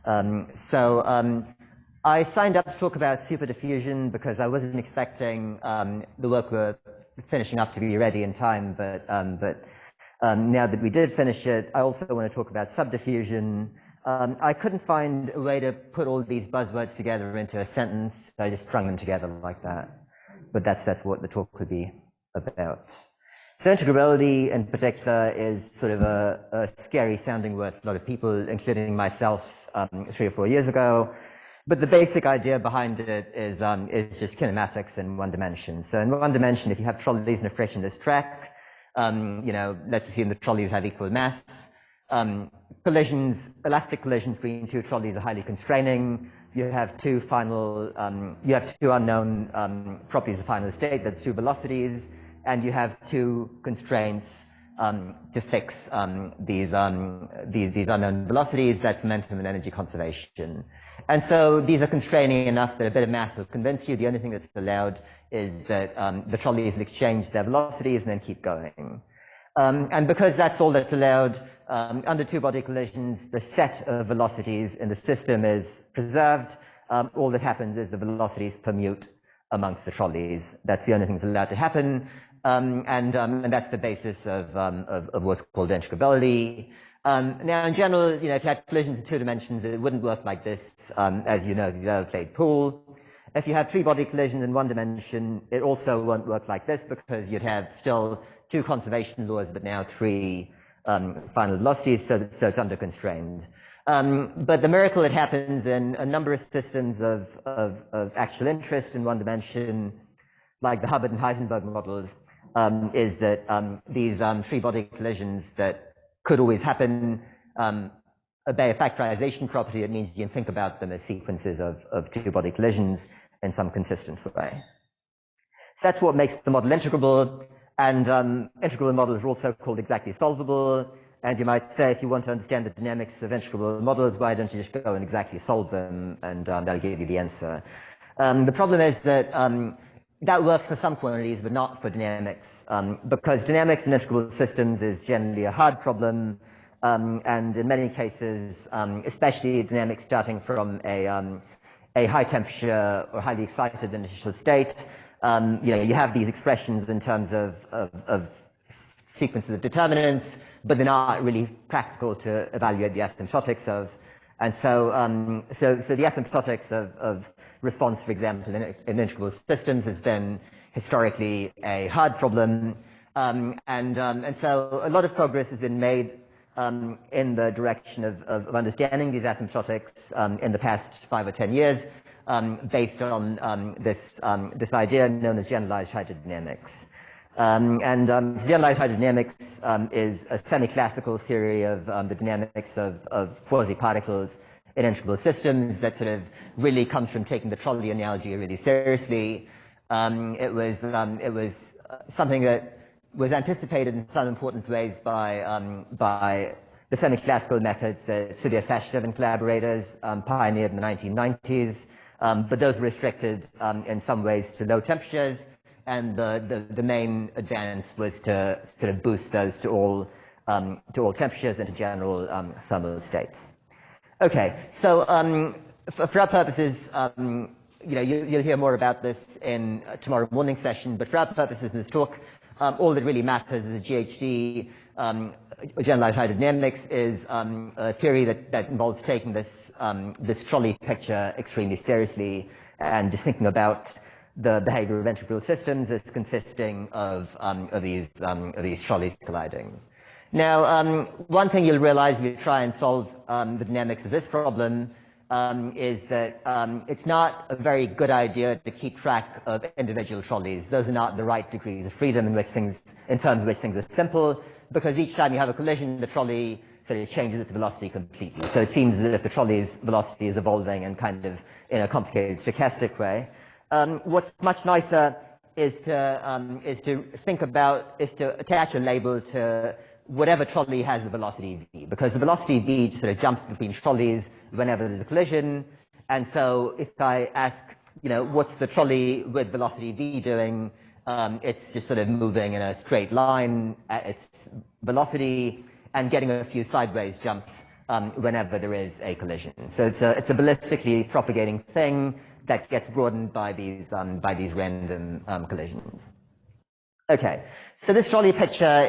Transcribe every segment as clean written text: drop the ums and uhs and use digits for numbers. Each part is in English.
I signed up to talk about superdiffusion because I wasn't expecting the work we're finishing up to be ready in time, but now that we did finish it, I also want to talk about subdiffusion. I couldn't find a way to put all these buzzwords together into a sentence, so I just strung them together like that. But that's what the talk could be about. So integrability in particular is sort of a scary sounding word for a lot of people, including myself 3 or 4 years ago. But the basic idea behind it is just kinematics in one dimension. So in one dimension, if you have trolleys in a frictionless track, let's assume the trolleys have equal mass. Elastic collisions between two trolleys are highly constraining. You have two unknown properties of final state. That's two velocities, and you have two constraints to fix these unknown velocities. That's momentum and energy conservation. And so these are constraining enough that a bit of math will convince you. The only thing that's allowed is that the trolleys will exchange their velocities and then keep going. And because that's all that's allowed, under two-body collisions, the set of velocities in the system is preserved. All that happens is the velocities permute amongst the trolleys. That's the only thing that's allowed to happen. And that's the basis of what's called integrability. Now, in general, if you had collisions in 2 dimensions, it wouldn't work like this, as you know, if you've ever played pool. If you had 3-body collisions in 1 dimension, it also won't work like this because you'd have still 2 conservation laws, but now 3 final velocities, so it's under-constrained. But the miracle that happens in a number of systems of actual interest in 1 dimension, like the Hubbard and Heisenberg models, is that these 3-body collisions that could always happen obey a factorization property. It means you can think about them as sequences of 2-body collisions in some consistent way. So that's what makes the model integrable. And integrable models are also called exactly solvable. And you might say, if you want to understand the dynamics of integrable models, why don't you just go and exactly solve them, and that'll give you the answer. The problem is that that works for some quantities, but not for dynamics, because dynamics in integrable systems is generally a hard problem, and in many cases, especially dynamics starting from a high temperature or highly excited initial state, you have these expressions in terms of sequences of determinants, but they're not really practical to evaluate the asymptotics of. And so the asymptotics of response, for example, in integrable systems has been historically a hard problem. And so a lot of progress has been made in the direction of understanding these asymptotics in the past 5 or 10 years, based on this idea known as generalized hydrodynamics. Generalized hydrodynamics is a semi-classical theory of the dynamics of quasiparticles in integrable systems that sort of really comes from taking the trolley analogy really seriously. It was something that was anticipated in some important ways by the semi-classical methods that Sudhir Sachdev and collaborators pioneered in the 1990s, but those were restricted in some ways to low temperatures. And the main advance was to sort of boost those to all temperatures and to general thermal states. Okay, so for our purposes, you'll hear more about this in tomorrow morning session. But for our purposes in this talk, all that really matters is a GHD. Generalized hydrodynamics is a theory that involves taking this trolley picture extremely seriously and just thinking about the behavior of integral systems as consisting of these trolleys colliding. Now, one thing you'll realize if you try and solve the dynamics of this problem is that it's not a very good idea to keep track of individual trolleys. Those are not the right degrees of freedom in terms of which things are simple, because each time you have a collision, the trolley sort of changes its velocity completely. So it seems as if the trolley's velocity is evolving in kind of in a complicated stochastic way. What's much nicer is to attach a label to whatever trolley has the velocity v, because the velocity v sort of jumps between trolleys whenever there's a collision. And so if I ask, what's the trolley with velocity v doing, it's just sort of moving in a straight line at its velocity and getting a few sideways jumps whenever there is a collision. So it's a ballistically propagating thing that gets broadened by these random collisions. Okay, so this trolley picture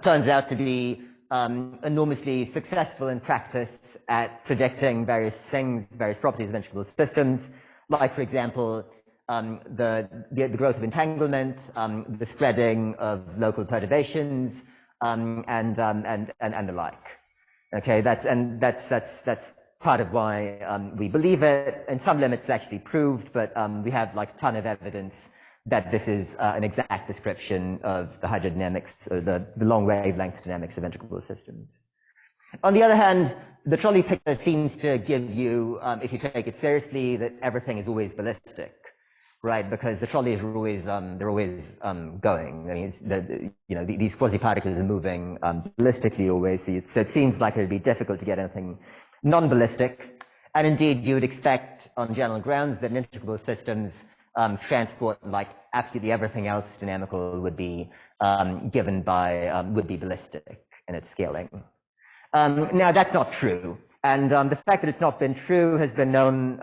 turns out to be enormously successful in practice at predicting various things, various properties of integrable systems, like, for example, the growth of entanglement, the spreading of local perturbations, and the like. Okay, that's part of why we believe it. In some limits, it's actually proved, but we have like a ton of evidence that this is an exact description of the hydrodynamics, or the long wavelength dynamics of integrable systems. On the other hand, the trolley picture seems to give you, if you take it seriously, that everything is always ballistic, right? Because the trolleys are always, they're always going. I mean, these quasiparticles are moving ballistically always, so it seems like it would be difficult to get anything non-ballistic. And indeed, you would expect on general grounds that in integrable systems, transport, like absolutely everything else dynamical, would be given by, would be ballistic in its scaling. Now, that's not true. And the fact that it's not been true has been known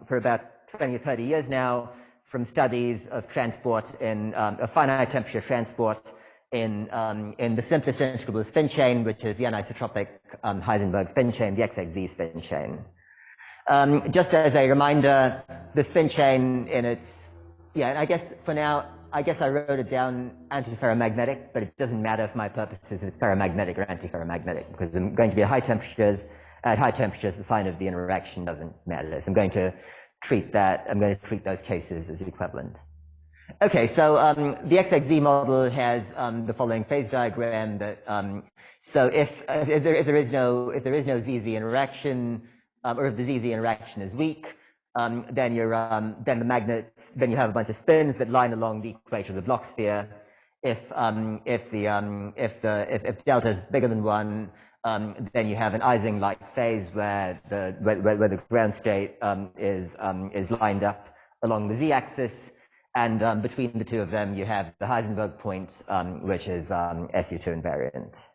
for about 20 or 30 years now from studies of transport in a finite temperature transport in the simplest integrable spin chain, which is the anisotropic Heisenberg spin chain, the XXZ spin chain. Just as a reminder, the spin chain in its, and I guess for now, I wrote it down antiferromagnetic, but it doesn't matter for my purposes if it's ferromagnetic or antiferromagnetic, because I'm going to be at high temperatures. At high temperatures, the sign of the interaction doesn't matter. So I'm going to treat those cases as equivalent. Okay, so the XXZ model has the following phase diagram that, so if there is no ZZ interaction, or if the ZZ interaction is weak, then you have a bunch of spins that line along the equator of the Bloch sphere. If delta is bigger than 1, then you have an Ising-like phase where the ground state is lined up along the z-axis, and between the two of them you have the Heisenberg point, which is SU2 invariant.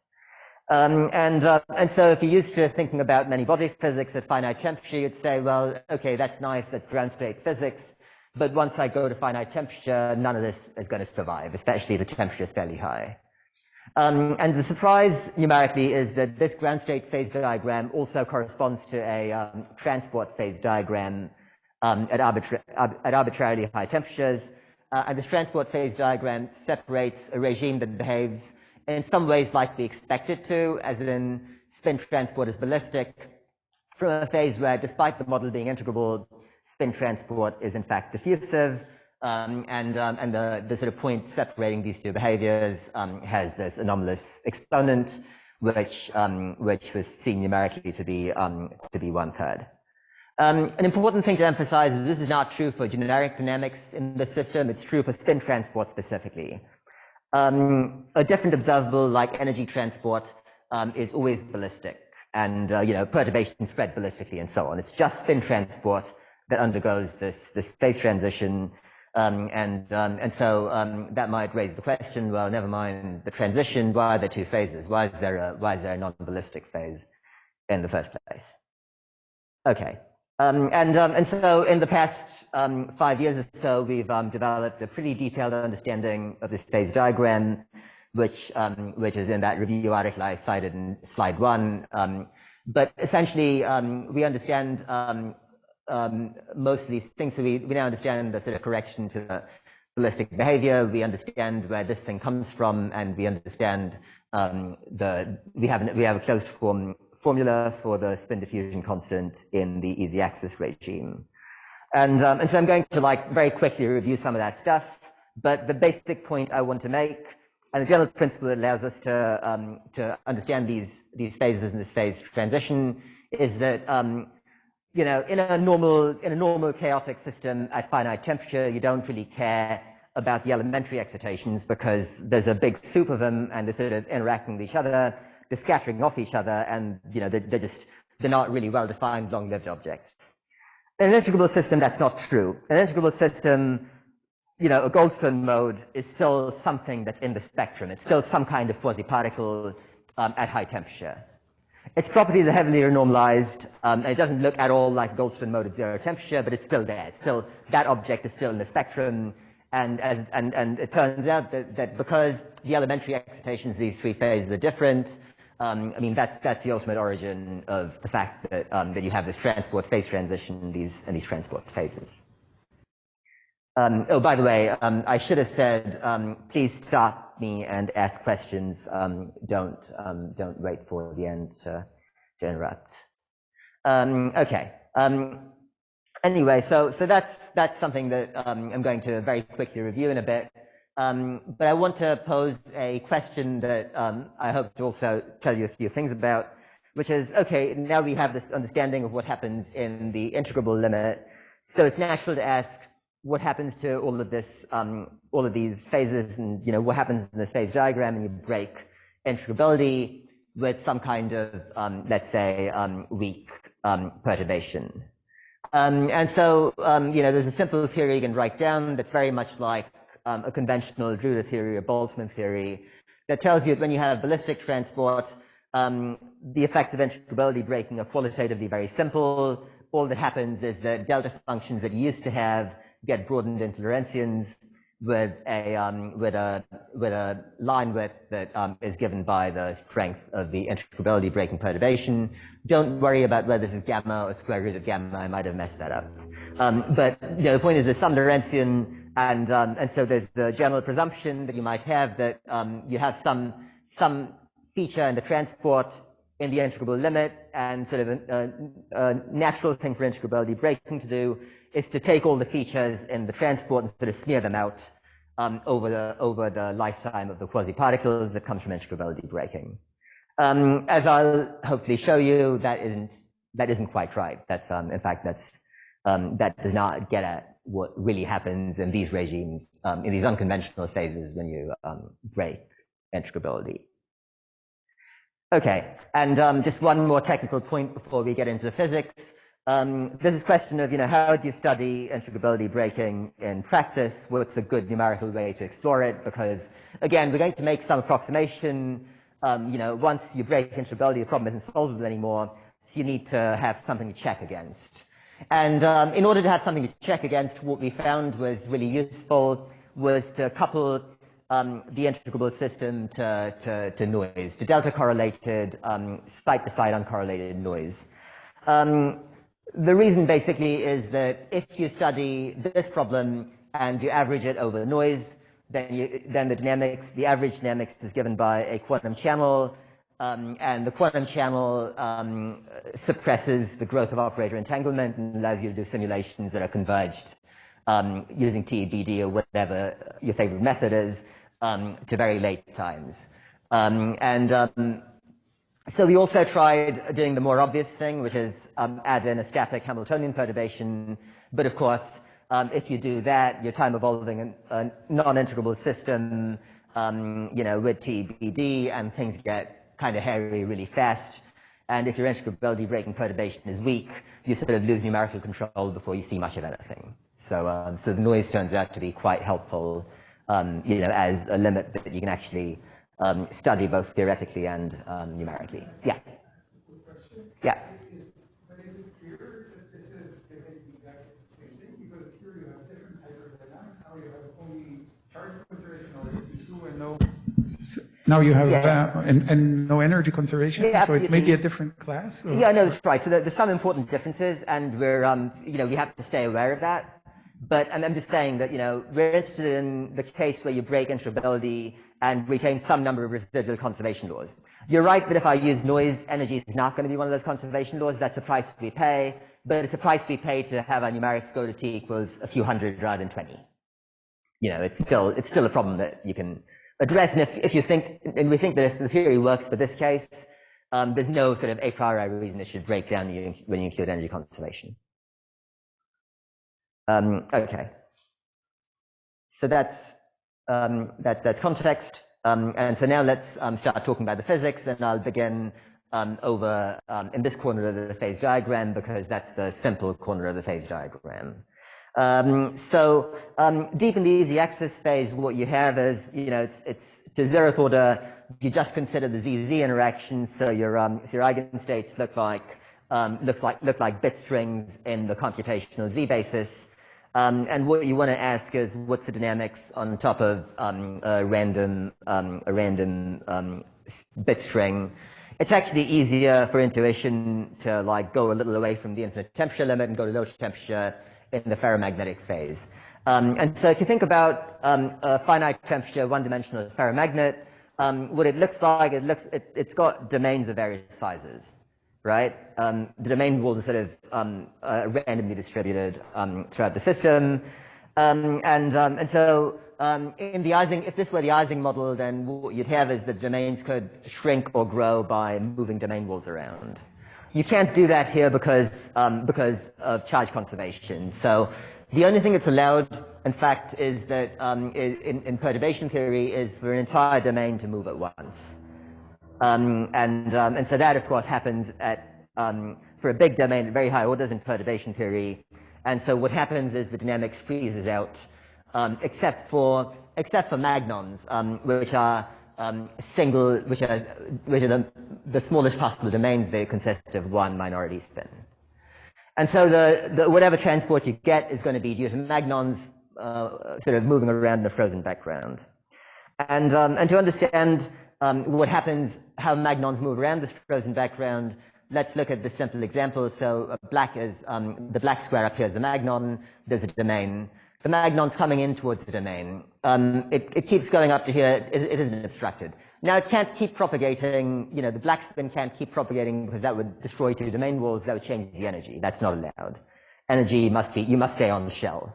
And so if you're used to thinking about many body physics at finite temperature, you'd say, well, okay, that's nice, that's ground state physics, but once I go to finite temperature, none of this is going to survive, especially if the temperature is fairly high. And the surprise numerically is that this ground state phase diagram also corresponds to a transport phase diagram at arbitrarily high temperatures. And this transport phase diagram separates a regime that behaves in some ways like we expect it to, as in spin transport is ballistic, from a phase where, despite the model being integrable, spin transport is in fact diffusive, and the sort of point separating these two behaviors has this anomalous exponent, which was seen numerically to be 1/3. An important thing to emphasize is this is not true for generic dynamics in the system. It's true for spin transport specifically. A different observable like energy transport is always ballistic, and perturbations spread ballistically and so on. It's just spin transport that undergoes this phase transition, and so that might raise the question, well, never mind the transition, why are there two phases? Why is there a non-ballistic phase in the first place? Okay. And so in the past 5 years or so, we've developed a pretty detailed understanding of this phase diagram, which is in that review article I cited in slide 1. But essentially, we understand most of these things. So we now understand the sort of correction to the ballistic behavior. We understand where this thing comes from, and we understand we have a closed form formula for the spin diffusion constant in the easy axis regime. And so I'm going to very quickly review some of that stuff, but the basic point I want to make, and the general principle that allows us to understand these phases in this phase transition, is that in a normal chaotic system at finite temperature, you don't really care about the elementary excitations because there's a big soup of them and they're sort of interacting with each other. They're scattering off each other, and they're not really well-defined, long-lived objects. In an integrable system, that's not true. In an integrable system, a Goldstone mode is still something that's in the spectrum. It's still some kind of quasiparticle at high temperature. Its properties are heavily renormalized. And it doesn't look at all like Goldstone mode at zero temperature, but it's still there. It's still, that object is still in the spectrum. And it turns out that because the elementary excitations of these three phases are different, I mean, that's the ultimate origin of the fact that, that you have this transport phase transition in these transport phases. Oh, by the way, I should have said, please stop me and ask questions. Don't wait for the end to interrupt. Okay. Anyway, so that's something that I'm going to very quickly review in a bit. But I want to pose a question that I hope to also tell you a few things about, which is, okay, now we have this understanding of what happens in the integrable limit. So it's natural to ask, what happens to all of this, all of these phases, and what happens in this phase diagram, and you break integrability with some kind of, let's say, weak perturbation. And so, there's a simple theory you can write down that's very much like a conventional Drude theory or Boltzmann theory that tells you that when you have ballistic transport, the effects of integrability breaking are qualitatively very simple. All that happens is that delta functions that you used to have get broadened into Lorentzians with a line width that is given by the strength of the integrability breaking perturbation. Don't worry about whether this is gamma or square root of gamma. I might have messed that up. But the point is there's some Lorentzian, and so there's the general presumption that you might have that you have some feature in the transport in the integrable limit, and sort of a natural thing for integrability breaking to do is to take all the features in the transport and sort of smear them out over the lifetime of the quasiparticles that comes from integrability breaking. As I'll hopefully show you, that isn't quite right. That's in fact that does not get at what really happens in these regimes, in these unconventional phases when you break integrability. Okay, and just one more technical point before we get into the physics. There's this question of, how do you study integrability breaking in practice? What's a good numerical way to explore it? Because, again, we're going to make some approximation. Once you break integrability, the problem isn't solvable anymore, so you need to have something to check against. And in order to have something to check against, what we found was really useful was to couple the integrable system to noise, to delta correlated, side-to-side uncorrelated noise. The reason basically is that if you study this problem and you average it over noise, then the average dynamics is given by a quantum channel, and the quantum channel suppresses the growth of operator entanglement and allows you to do simulations that are converged using TBD or whatever your favorite method is to very late times. So we also tried doing the more obvious thing, which is add in a static Hamiltonian perturbation. But of course, if you do that, you're time evolving a non-integrable system, with TBD, and things get kind of hairy really fast. And if your integrability breaking perturbation is weak, you sort of lose numerical control before you see much of anything. So, so the noise turns out to be quite helpful, as a limit that you can actually study both theoretically and numerically. Yeah. Yeah. But is it clear that this is exactly the same thing? Because here you have different hyperdynamics. Now you have only charge conservation or ST2 and no. Now you have and no energy conservation. Yeah, so it may be a different class. Or? Yeah, no, that's right. So there's some important differences, and we're we have to stay aware of that. But I'm just saying that we're interested in the case where you break integrability and retain some number of residual conservation laws. You're right that if I use noise, energy is not going to be one of those conservation laws. That's the price we pay, but it's a price we pay to have our numerics go to t equals a few hundred rather than 20. It's still a problem that you can address. And if you think, and we think that if the theory works for this case, there's no sort of a priori reason it should break down when you include energy conservation. Okay, so that's context, and so now let's start talking about the physics, and I'll begin over in this corner of the phase diagram because that's the simple corner of the phase diagram. Deep in the easy access phase, what you have is, it's to zeroth order. You just consider the ZZ interactions. So your eigenstates look like bit strings in the computational Z basis. And what you want to ask is, what's the dynamics on top of a random bit string? It's actually easier for intuition to go a little away from the infinite temperature limit and go to low temperature in the ferromagnetic phase. And so if you think about a finite temperature, one-dimensional ferromagnet, what it looks like, it's got domains of various sizes, right? The domain walls are sort of randomly distributed throughout the system. And so in the Ising, if this were the Ising model, then what you'd have is that domains could shrink or grow by moving domain walls around. You can't do that here because of charge conservation. So the only thing that's allowed, in fact, is that in perturbation theory is for an entire domain to move at once. And so that, of course, happens for a big domain at very high orders in perturbation theory. And so what happens is the dynamics freezes out, except for magnons, which are the smallest possible domains. They consist of one minority spin. And so whatever transport you get is going to be due to magnons sort of moving around in a frozen background. And to understand what happens, how magnons move around this frozen background, let's look at this simple example. So black is the black square up here is a magnon. There's a domain. The magnon's coming in towards the domain. It keeps going up to here. It isn't obstructed. Now it can't keep propagating. The black spin can't keep propagating because that would destroy two domain walls. That would change the energy. That's not allowed. Energy you must stay on the shell.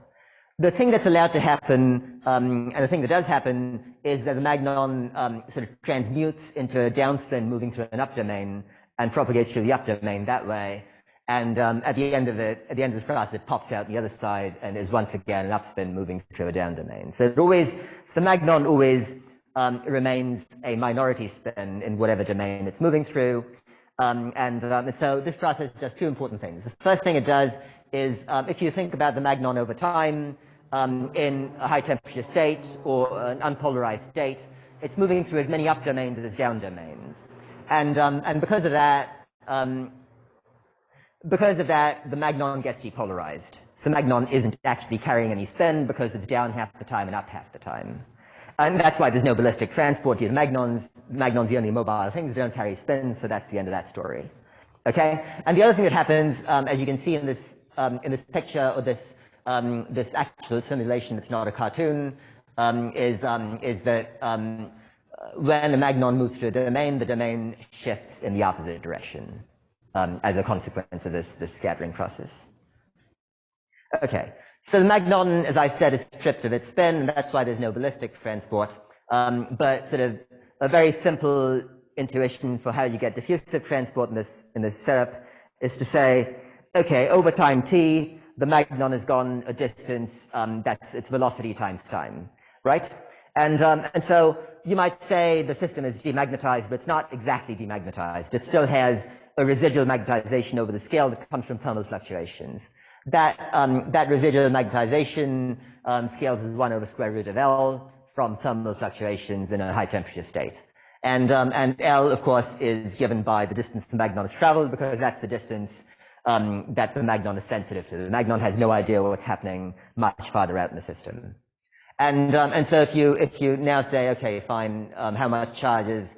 The thing that's allowed to happen, and the thing that does happen, is that the magnon sort of transmutes into a downspin moving through an up domain and propagates through the up domain that way. And at the end of this process, it pops out the other side and is once again an upspin moving through a down domain. So the magnon always remains a minority spin in whatever domain it's moving through. And so this process does two important things. The first thing it does is, if you think about the magnon over time in a high temperature state or an unpolarized state, it's moving through as many up domains as down domains. And because of that, the magnon gets depolarized. So the magnon isn't actually carrying any spin because it's down half the time and up half the time. And that's why there's no ballistic transport due to magnons. Magnons are the only mobile things. They don't carry spin, so that's the end of that story. Okay? And the other thing that happens, as you can see in this picture, or this actual simulation that's not a cartoon, is that when a magnon moves through a domain, the domain shifts in the opposite direction as a consequence of this scattering process. Okay, so the magnon, as I said, is stripped of its spin, and that's why there's no ballistic transport. But sort of a very simple intuition for how you get diffusive transport in this setup is to say, okay, over time t, the magnon has gone a distance that's its velocity times time, right? And so you might say the system is demagnetized, but it's not exactly demagnetized. It still has a residual magnetization over the scale that comes from thermal fluctuations. That residual magnetization scales as 1 over square root of L from thermal fluctuations in a high temperature state. And L, of course, is given by the distance the magnon has traveled, because that's the distance that the magnon is sensitive to. The magnon has no idea what's happening much farther out in the system. And so if you now say, okay, fine, how much charge is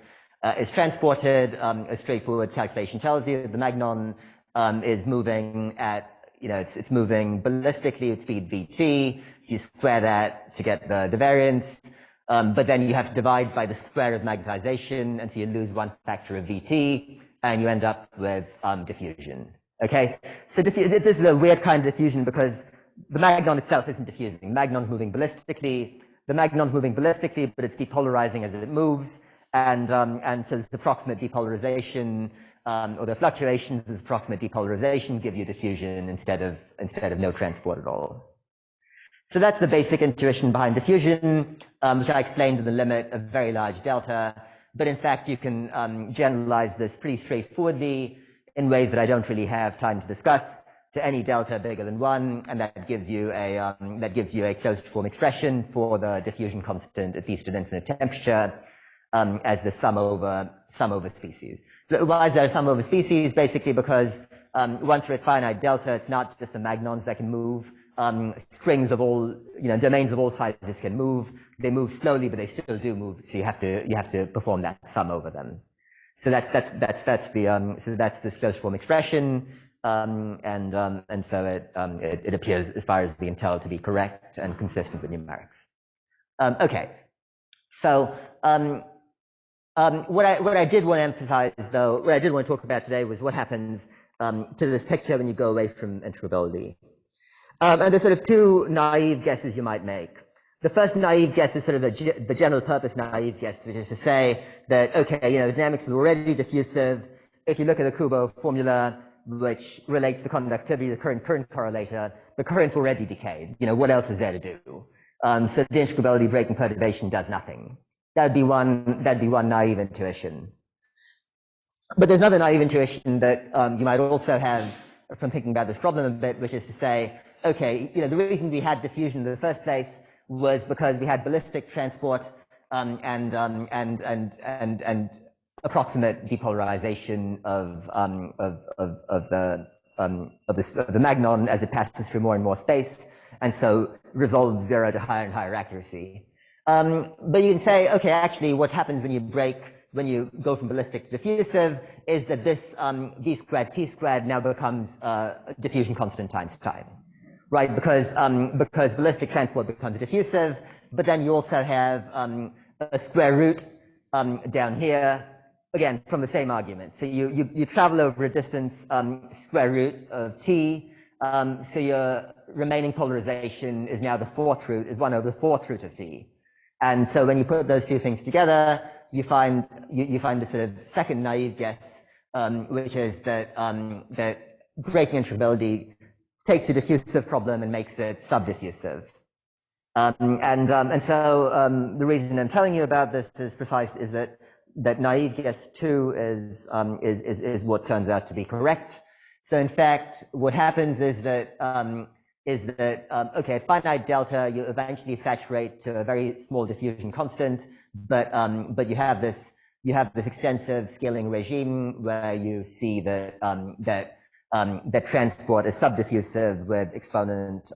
transported, a straightforward calculation tells you the magnon is moving at, it's moving ballistically at speed vt, so you square that to get the variance, but then you have to divide by the square of magnetization, and so you lose one factor of vt, and you end up with diffusion. Okay, so this is a weird kind of diffusion because the magnon itself isn't diffusing. The magnon's moving ballistically. The magnon's moving ballistically, but it's depolarizing as it moves, and so this approximate depolarization, or the fluctuations of approximate depolarization give you diffusion instead of no transport at all. So that's the basic intuition behind diffusion, which I explained in the limit of very large delta. But in fact, you can generalize this pretty straightforwardly in ways that I don't really have time to discuss, to any delta bigger than 1, and that gives you a closed form expression for the diffusion constant at least at infinite temperature as the sum over species. So why is there a sum over species? Basically because once you're at finite delta, it's not just the magnons that can move. Strings of all, domains of all sizes can move. They move slowly, but they still do move. So you have to perform that sum over them. So that's this closed form expression, and so it appears as far as we can tell to be correct and consistent with numerics. Okay, so what I did want to emphasize, though, what I did want to talk about today was what happens to this picture when you go away from integrability. And there's sort of two naive guesses you might make. The first naive guess is sort of the general purpose naive guess, which is to say that, okay, the dynamics is already diffusive. If you look at the Kubo formula, which relates the conductivity to the current correlator, the current's already decayed. What else is there to do? So the integrability breaking perturbation does nothing. That'd be one naive intuition. But there's another naive intuition that you might also have from thinking about this problem a bit, which is to say, okay, the reason we had diffusion in the first place was because we had ballistic transport and approximate depolarization of the magnon as it passes through more and more space, and so resolves 0 to higher and higher accuracy. But you can say, okay, actually, what happens when you go from ballistic to diffusive is that this v squared t squared now becomes diffusion constant times time, right? Because ballistic transport becomes diffusive, but then you also have a square root down here, again from the same argument. So you travel over a distance square root of t, so your remaining polarization is now the 4th root, is 1 over the 4th root of t. And so when you put those two things together, you find the sort of second naive guess, which is that breaking integrability takes a diffusive problem and makes it subdiffusive. And so the reason I'm telling you about this is that naive guess 2 is what turns out to be correct. So in fact, what happens is that okay, at finite delta, you eventually saturate to a very small diffusion constant, but you have this extensive scaling regime where you see that that transport is subdiffusive with exponent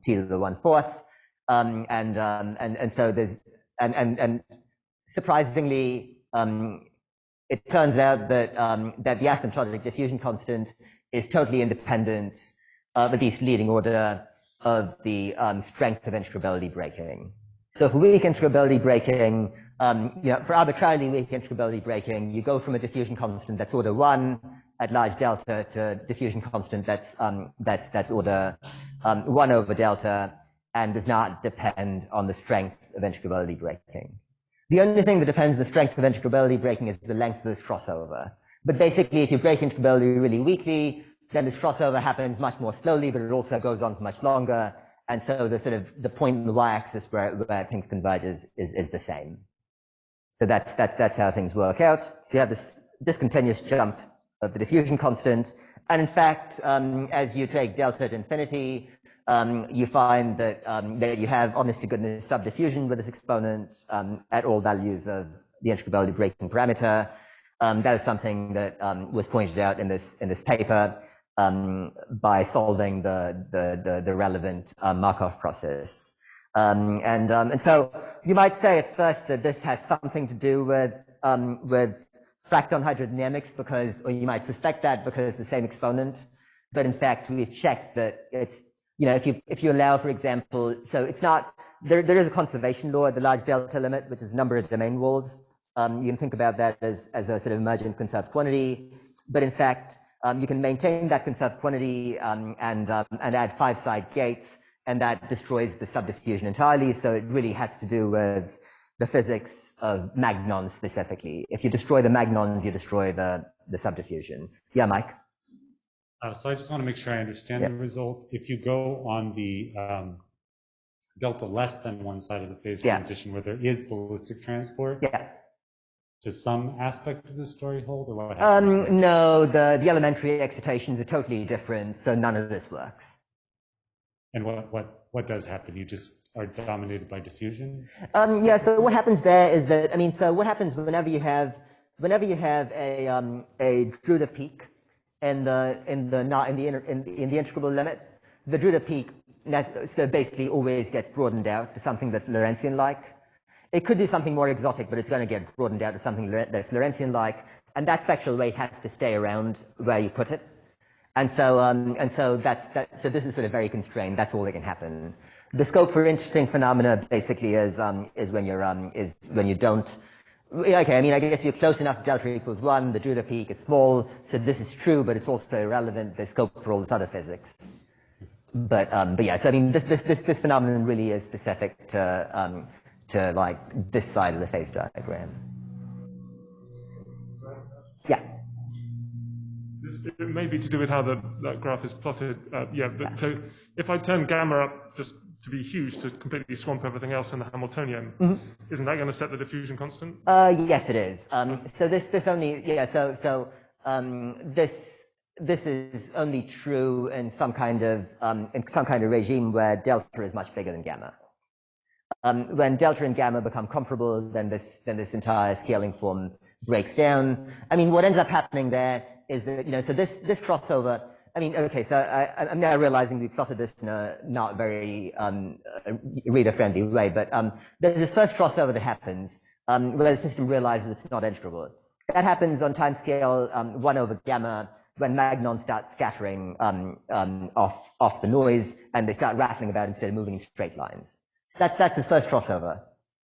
t to the 1/4, and so there's and surprisingly, it turns out that that the asymptotic diffusion constant is totally independent of at least leading order of the strength of integrability breaking. So for weak integrability breaking, for arbitrarily weak integrability breaking, you go from a diffusion constant that's order 1 at large delta to a diffusion constant that's order 1 over delta and does not depend on the strength of integrability breaking. The only thing that depends on the strength of integrability breaking is the length of this crossover. But basically, if you break integrability really weakly, then this crossover happens much more slowly, but it also goes on for much longer. And so the point in the y-axis where things converge is the same. So that's how things work out. So you have this discontinuous jump of the diffusion constant. And in fact, as you take delta to infinity, you find that that you have honest to goodness subdiffusion with this exponent at all values of the integrability breaking parameter. That is something that was pointed out in this paper by solving the relevant Markov process. And so you might say at first that this has something to do with fracton hydrodynamics or you might suspect that because it's the same exponent. But in fact, we've checked that it's, if you allow, for example, so it's not, there is a conservation law at the large delta limit, which is number of domain walls. You can think about that as a sort of emergent conserved quantity. But in fact, you can maintain that conserved quantity and add 5-side gates, and that destroys the subdiffusion entirely. So it really has to do with the physics of magnons specifically. If you destroy the magnons, you destroy the subdiffusion. Yeah, Mike? So I just want to make sure I understand the result. If you go on the delta less than one side of the phase transition where there is ballistic transport, Does some aspect of the story hold, or what happens? No, the elementary excitations are totally different, so none of this works. And what does happen? You just are dominated by diffusion? Yeah, so what happens there is that, I mean, so what happens whenever you have a Drude peak in the integrable limit, the Drude peak so basically always gets broadened out to something that's Lorentzian-like. It could do something more exotic, but it's going to get broadened out to something that's Lorentzian-like, and that spectral weight has to stay around where you put it. And so so this is sort of very constrained. That's all that can happen. The scope for interesting phenomena basically is when you don't. Okay, I mean, I guess if you're close enough to delta equals 1, the Drude peak is small, so this is true, but it's also irrelevant. There's scope for all this other physics. But yeah, so I mean, this phenomenon really is specific to like this side of the phase diagram. Yeah. It may be to do with how that graph is plotted. So if I turn gamma up just to be huge to completely swamp everything else in the Hamiltonian, isn't that going to set the diffusion constant? Yes, it is. So this only this is only true in some kind of regime where delta is much bigger than gamma. When delta and gamma become comparable, then this entire scaling form breaks down. I mean, what ends up happening there is that, so this crossover, I mean, okay, so I'm now realizing we plotted this in a not very reader-friendly way, but there's this first crossover that happens where the system realizes it's not integrable. That happens on timescale 1 over gamma when magnons start scattering off the noise, and they start rattling about instead of moving in straight lines. So that's this first crossover.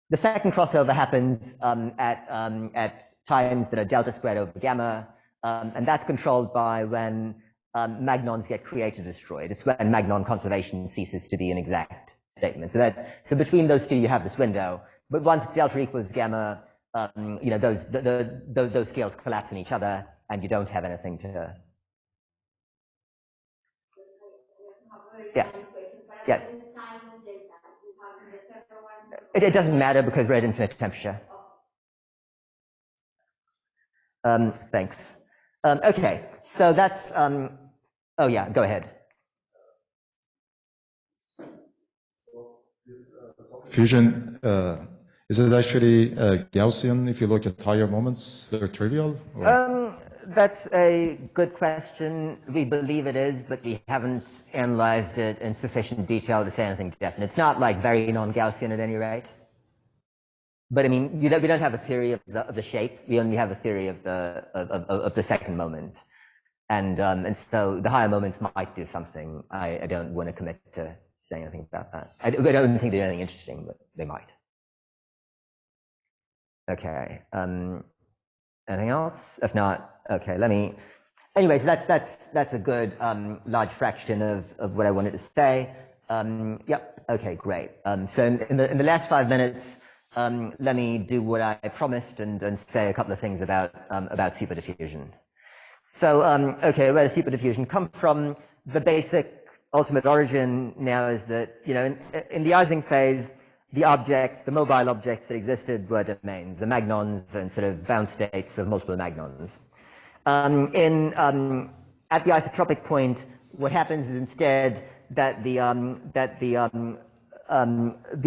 The second crossover happens at times that are delta squared over gamma, and that's controlled by when magnons get created or destroyed. It's when magnon conservation ceases to be an exact statement. So between those two, you have this window. But once delta equals gamma, those scales collapse in each other, and you don't have anything to. Yeah. Yes. It doesn't matter because we're at infinite temperature. Thanks. Okay, so that's. Oh yeah, go ahead. So this fusion, is it actually Gaussian if you look at higher moments? They're trivial? That's a good question. We believe it is, but we haven't analyzed it in sufficient detail to say anything definite. It's not like very non-Gaussian at any rate. But I mean, we don't have a theory of the shape. We only have a theory of the second moment. And so the higher moments might do something. I don't want to commit to saying anything about that. I don't think they're anything interesting, but they might. Okay. Anything else? If not, okay. Anyways, that's a good large fraction of what I wanted to say. Yep. Okay. Great. So in the last 5 minutes, let me do what I promised and say a couple of things about superdiffusion. So, okay, where does superdiffusion come from? The basic ultimate origin now is that, in the Ising phase, the mobile objects that existed were domains, the magnons and sort of bound states of multiple magnons. At the isotropic point, what happens is instead that the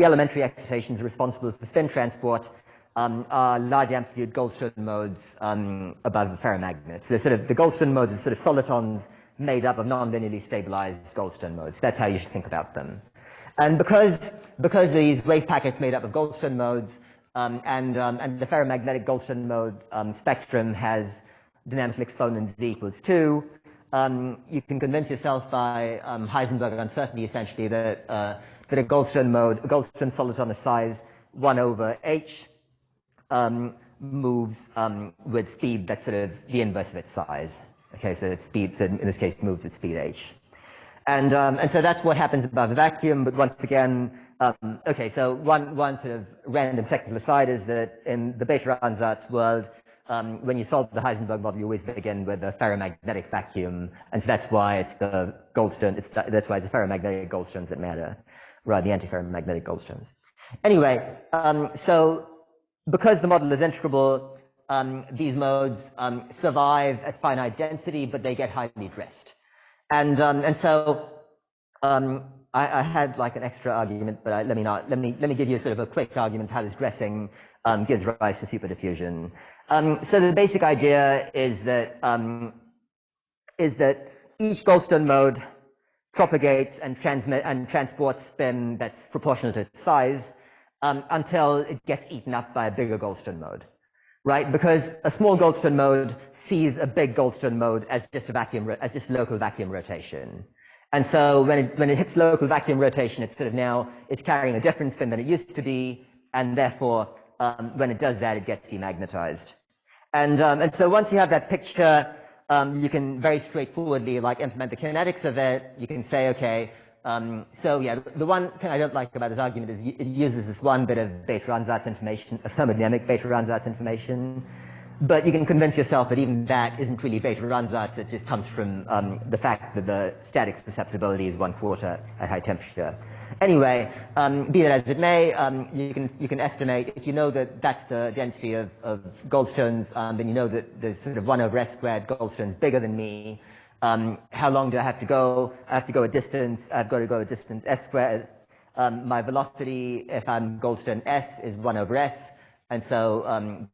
elementary excitations responsible for spin transport are large amplitude Goldstone modes above the ferromagnets. So the Goldstone modes are sort of solitons made up of non-linearly stabilized Goldstone modes. That's how you should think about them. And because these wave packets made up of Goldstone modes and the ferromagnetic Goldstone mode spectrum has dynamical exponent z equals 2, you can convince yourself by Heisenberg uncertainty essentially that a Goldstone soliton of size 1 over h moves with speed that's sort of the inverse of its size. Okay, so its speed, so in this case, moves with speed h. And so that's what happens above the vacuum, but once again, okay, so one sort of random technical aside is that in the Bethe-Ansatz world, when you solve the Heisenberg model, you always begin with a ferromagnetic vacuum, and so that's why it's the Goldstone, that's why it's the ferromagnetic Goldstones that matter, rather than the antiferromagnetic Goldstones. Anyway, so because the model is integrable, these modes survive at finite density, but they get highly dressed. And so I had like an extra argument, but let me give you sort of a quick argument how this dressing gives rise to superdiffusion. So the basic idea is that each Goldstone mode propagates and transports spin that's proportional to its size until it gets eaten up by a bigger Goldstone mode, right? Because a small Goldstone mode sees a big Goldstone mode as just local vacuum rotation. And so when it hits local vacuum rotation, it's carrying a different spin than it used to be, and therefore when it does that, it gets demagnetized. And so once you have that picture, you can very straightforwardly like implement the kinetics of it. You can say, okay, so yeah, the one thing I don't like about this argument is it uses this one bit of Bethe-Ansatz information, a thermodynamic Bethe-Ansatz information. But you can convince yourself that even that isn't really Bethe-Ansatz. It just comes from the fact that the static susceptibility is 1/4 at high temperature. Anyway, be that as it may, you can estimate, if you know that that's the density of Goldstones, then you know that there's sort of 1/s² Goldstones bigger than me. How long do I have to go? I have to go a distance. I've got to go a distance s². My velocity, if I'm Goldstone s, is 1/s. And so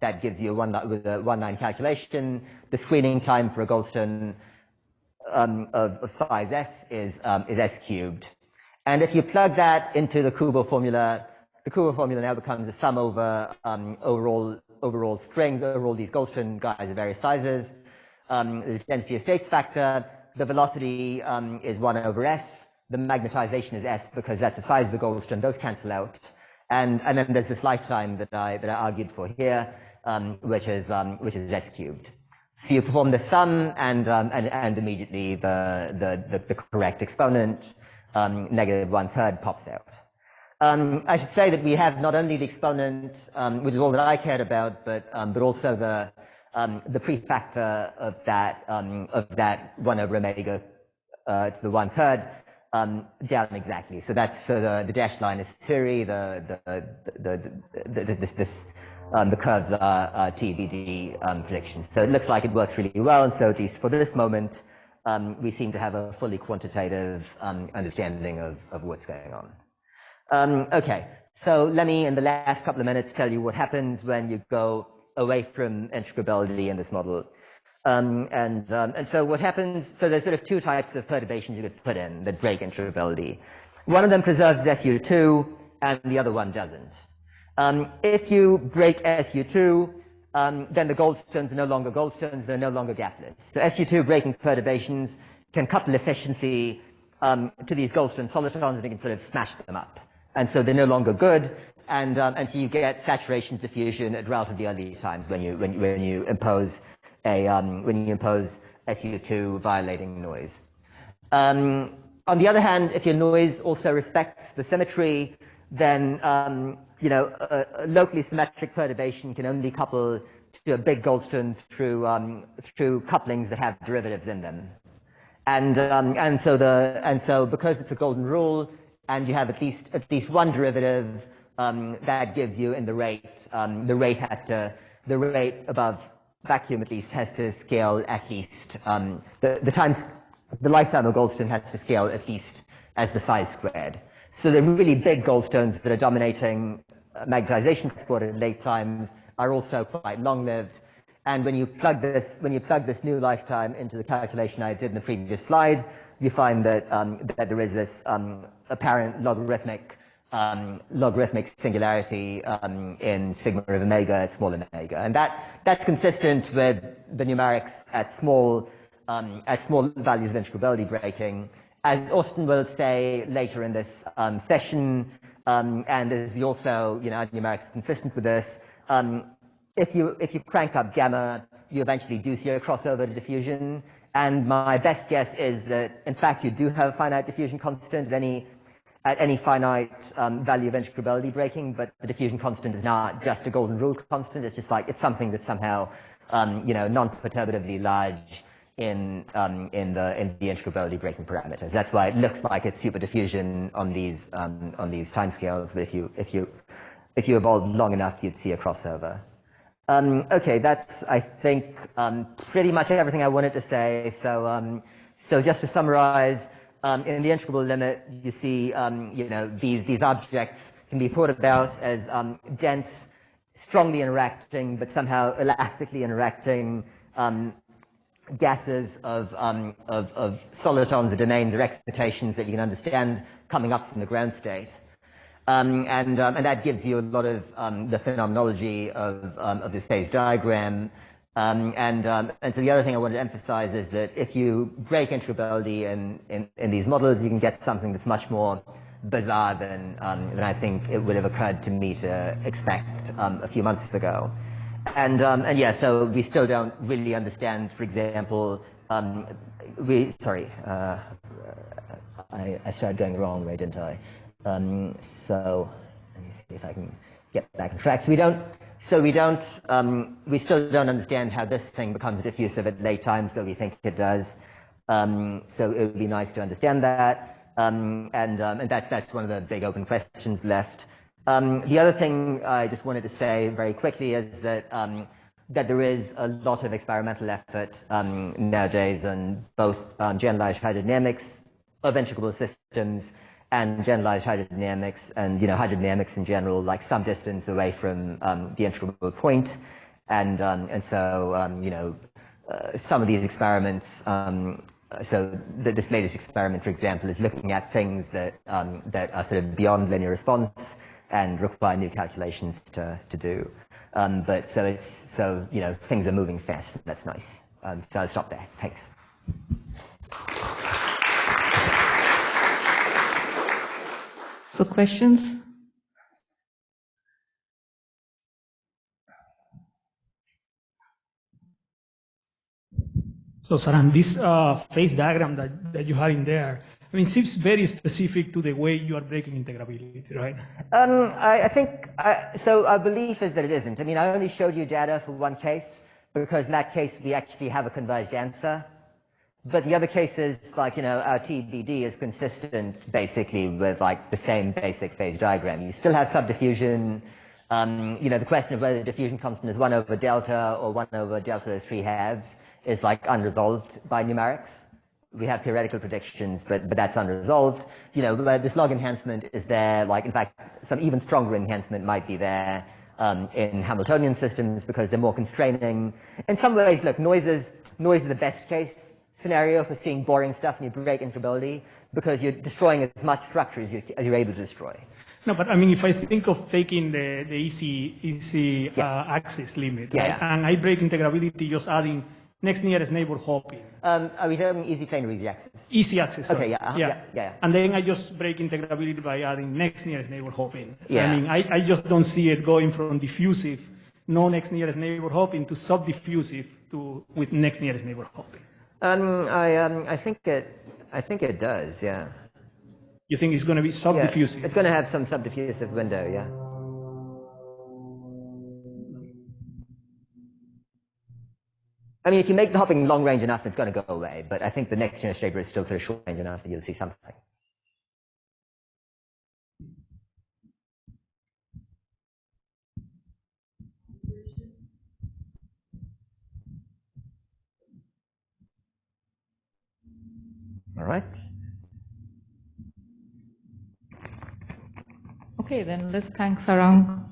that gives you with a one-line calculation. The screening time for a Goldstone of size s is s cubed. And if you plug that into the Kubo formula, the Kubo formula now becomes a sum over overall strings, over all these Goldstone guys of various sizes. The density of states factor. The velocity is 1/s. The magnetization is s because that's the size of the Goldstone. Those cancel out. And then there's this lifetime that I argued for here, which is s cubed. So you perform the sum and immediately the correct exponent, -1/3, pops out. I should say that we have not only the exponent, which is all that I cared about, but also the prefactor of that 1/omega to the 1/3. Down exactly. So that's the dashed line is theory. The curves are TBD predictions. So it looks like it works really well. And so at least for this moment, we seem to have a fully quantitative understanding of what's going on. Okay. So let me, in the last couple of minutes, tell you what happens when you go away from integrability in this model. And so what happens, so there's sort of two types of perturbations you could put in that break integrability. One of them preserves SU2 and the other one doesn't. If you break SU2, then the Goldstones are no longer Goldstones, they're no longer gapless. So SU2 breaking perturbations can couple efficiently to these Goldstone solitons and you can sort of smash them up. And so they're no longer good. And so you get saturation diffusion at relatively early times when you impose SU2 violating noise. On the other hand, if your noise also respects the symmetry, then locally symmetric perturbation can only couple to a big Goldstone through couplings that have derivatives in them. And so because it's a golden rule, and you have at least one derivative, that gives you in the rate the rate above vacuum at least has to scale at least the lifetime of Goldstone has to scale at least as the size squared. So the really big Goldstones that are dominating magnetization transport at late times are also quite long-lived. And when you plug this new lifetime into the calculation I did in the previous slide, you find that that there is this apparent logarithmic singularity in sigma of omega at small omega, and that's consistent with the numerics at small values of integrability breaking. As Austin will say later in this session, and as we also, our numerics is consistent with this. If you crank up gamma, you eventually do see a crossover to diffusion. And my best guess is that, in fact, you do have a finite diffusion constant at any finite value of integrability breaking, but the diffusion constant is not just a golden rule constant. It's just like, it's something that's somehow, non-perturbatively large in the integrability breaking parameters. That's why it looks like it's super diffusion on these timescales. But if you evolved long enough, you'd see a crossover. Okay, that's, I think, pretty much everything I wanted to say. So just to summarize, in the integrable limit, you see, these objects can be thought about as dense, strongly interacting, but somehow elastically interacting gases of solitons or domains or excitations that you can understand coming up from the ground state. And that gives you a lot of the phenomenology of this phase diagram. And so the other thing I wanted to emphasize is that if you break integrability in these models, you can get something that's much more bizarre than I think it would have occurred to me to expect a few months ago. And yeah, so we still don't really understand, for example, I started going the wrong way, didn't I? So let me see if I can get back on track. We still don't understand how this thing becomes diffusive at late times, though we think it does. So it would be nice to understand that. And that's one of the big open questions left. The other thing I just wanted to say very quickly is that there is a lot of experimental effort nowadays on both generalized hydrodynamics of integrable systems and generalized hydrodynamics and hydrodynamics in general, like some distance away from the integrable point, and so some of these experiments. So this latest experiment, for example, is looking at things that are sort of beyond linear response and require new calculations to do. But so things are moving fast. That's nice. So I'll stop there. Thanks. So questions? So Sarang, this phase diagram that you have in there, I mean, seems very specific to the way you are breaking integrability, right? I think, so our belief is that it isn't. I mean, I only showed you data for one case, because in that case we actually have a converged answer. But the other cases, like, our TBD is consistent basically with like the same basic phase diagram. You still have subdiffusion. The question of whether the diffusion constant is 1 over delta or 1 over delta 3 halves is like unresolved by numerics. We have theoretical predictions, but that's unresolved. This log enhancement is there. Like, in fact, some even stronger enhancement might be there in Hamiltonian systems because they're more constraining. In some ways, look, noise is the best case scenario for seeing boring stuff and you break integrability because you're destroying as much structure as you're able to destroy. No, but I mean, if I think of taking the easy axis limit, right? And I break integrability just adding next nearest neighbor hopping. Are we talking easy plane or easy axis? Easy axis. Sorry. Okay, yeah. And then I just break integrability by adding next nearest neighbor hopping. Yeah. I mean, I just don't see it going from diffusive, no next nearest neighbor hopping, to subdiffusive with next nearest neighbor hopping. I think it does, yeah. You think it's going to be subdiffusive? Yeah, it's going to have some subdiffusive window, yeah. I mean, if you make the hopping long range enough, it's going to go away. But I think the next nearest neighbor is still sort of short range enough that you'll see something. All right. Okay, then let's thank Sarang